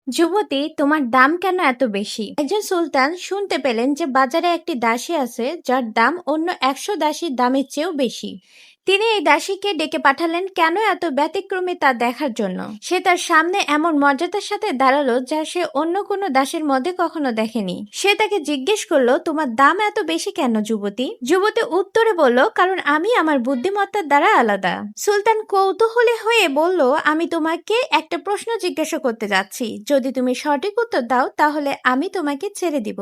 যুবতী, তোমার দাম কেন এত বেশি? একজন সুলতান শুনতে পেলেন যে বাজারে একটি দাসী আছে যার দাম অন্য 100 দাসীর দামের চেয়েও বেশি। তিনি এই দাসীকে ডেকে পাঠালেন কেন এত ব্যতিক্রমী তা দেখার জন্য। সে তার সামনে এমন মর্যাদার সাথে দাঁড়ালো যা সে অন্য কোনো দাসীর মধ্যে কখনো দেখেনি। সে তাকে জিজ্ঞেস করলো, তোমার দাম এত বেশি কেন যুবতী? যুবতী উত্তরে বলল, কারণ আমি আমার বুদ্ধিমত্তার দ্বারা আলাদা। সুলতান কৌতূহলী হয়ে বলল, আমি তোমাকে একটা প্রশ্ন জিজ্ঞাসা করতে যাচ্ছি, যদি তুমি সঠিক উত্তর দাও তাহলে আমি তোমাকে ছেড়ে দিব,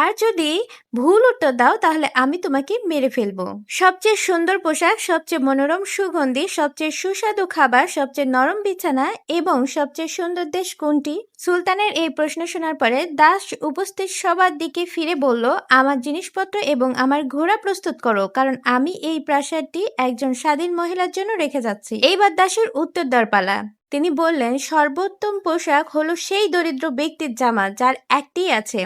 আর যদি ভুল উত্তর দাও তাহলে আমি তোমাকে মেরে ফেলবো। সবচেয়ে সুন্দর পোশাক, সবচেয়ে মনোরম সুগন্ধি, সবচেয়ে সুস্বাদু খাবার, সবচেয়ে নরম বিছানা এবং সবচেয়ে সুন্দর দেশ কোনটি? সুলতানের এই প্রশ্ন শোনার পরে দাস উপস্থিত সবার দিকে ফিরে বলল, আমার জিনিসপত্র এবং আমার ঘোড়া প্রস্তুত করো, কারণ আমি এই প্রাসাদটি একজন স্বাধীন মহিলার জন্য রেখে যাচ্ছি। এইবার দাসের উত্তর দেওয়ার পালা। তিনি বললেন, সর্বোত্তম পোশাক হলো সেই দরিদ্র ব্যক্তির জামা যার একটিই আছে,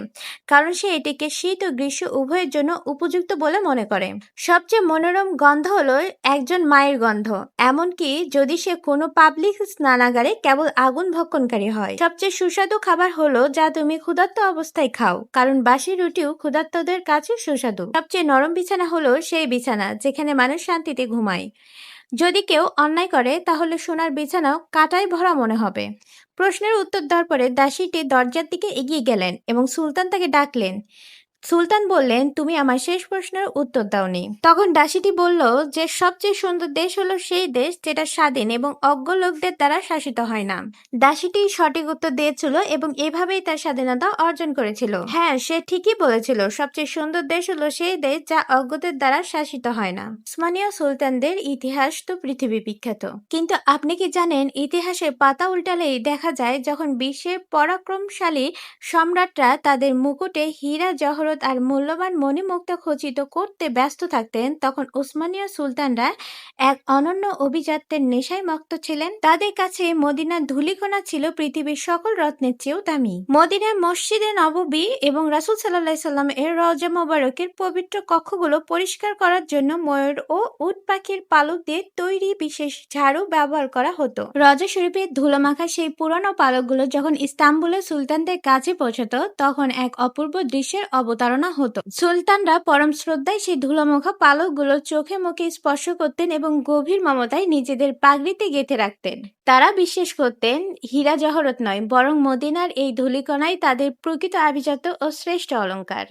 কারণ সে এটিকে শীত ও গ্রীষ্ম উভয়ের জন্য উপযুক্ত বলে মনে করে। সবচেয়ে মনোরম গন্ধ হলো একজন মায়ের গন্ধ, এমনকি যদি সে কোনো পাবলিক স্নানাগারে কেবল আগুন ভক্ষণকারী হয়। সবচেয়ে সুস্বাদু খাবার হলো যা তুমি ক্ষুধার্ত অবস্থায় খাও, কারণ বাসি রুটিও ক্ষুধার্তদের কাছে সুস্বাদু। সবচেয়ে নরম বিছানা হলো সেই বিছানা যেখানে মানুষ শান্তিতে ঘুমায়। যদি কেউ অন্যায় করে তাহলে সোনার বিছানাও কাঁটায় ভরা মনে হবে। প্রশ্নের উত্তর দেওয়ার পরে দাসীটি দরজার দিকে এগিয়ে গেলেন এবং সুলতান তাকে ডাকলেন। সুলতান বললেন, তুমি আমার শেষ প্রশ্নের উত্তর দাওনি। তখন দাসীটি বলল যে সবচেয়ে সুন্দর দেশ হলো সেই দেশ যেটা স্বাধীন এবং অজ্ঞ লোকদের দ্বারা শাসিত হয় না। দাসীটি সঠিক উত্তর দিয়েছিল এবং এভাবেই তার স্বাধীনতা অর্জন করেছিল। হ্যাঁ, সে ঠিকই বলেছিল, সবচেয়ে সুন্দর দেশ হলো সেই দেশ যা অজ্ঞদের দ্বারা শাসিত হয় না। উসমানীয় সুলতানদের ইতিহাস তো পৃথিবী বিখ্যাত, কিন্তু আপনি কি জানেন ইতিহাসের পাতা উল্টালেই দেখা যায় যখন বিশ্বের পরাক্রমশালী সম্রাটরা তাদের মুকুটে হীরা জহরত আর মূল্যবান মণিমুক্তা খচিত করতে ব্যস্ত থাকতেন, তখন উসমানীয় সুলতানরা এক অনন্য অভিজাত্যের নেশায় মত্ত ছিলেন। তাদের কাছে মদিনার ধূলিকণা ছিল পৃথিবীর সকল রত্নের চেয়েও দামি। মদিনার মসজিদে নববী এবং রাসূল সাল্লাল্লাহু আলাইহি সাল্লাম এর রওজা মোবারকের পবিত্র কক্ষগুলো পরিষ্কার করার জন্য ময়ূর ও উট পাখির পালক দিয়ে তৈরি বিশেষ ঝাড়ু ব্যবহার করা হতো। রওজা শরীফের ধুলোমাখা সেই পুরানো পালকগুলো যখন ইস্তাম্বুলের সুলতানদের কাছে পৌঁছাতো তখন এক অপূর্ব দৃশ্যের অবতারণা হতো। সুলতানরা পরম শ্রদ্ধায় সেই ধুলোমাখা পালকগুলো চোখে মুখে স্পর্শ করতেন এবং গভীর মমতায় নিজেদের পাগড়িতে গেঁথে রাখতেন। তারা বিশ্বাস করতেন হীরা জহরত নয়, বরং মদিনার এই ধূলিকণাই তাদের প্রকৃত আভিজাত্য ও শ্রেষ্ঠ অলংকার।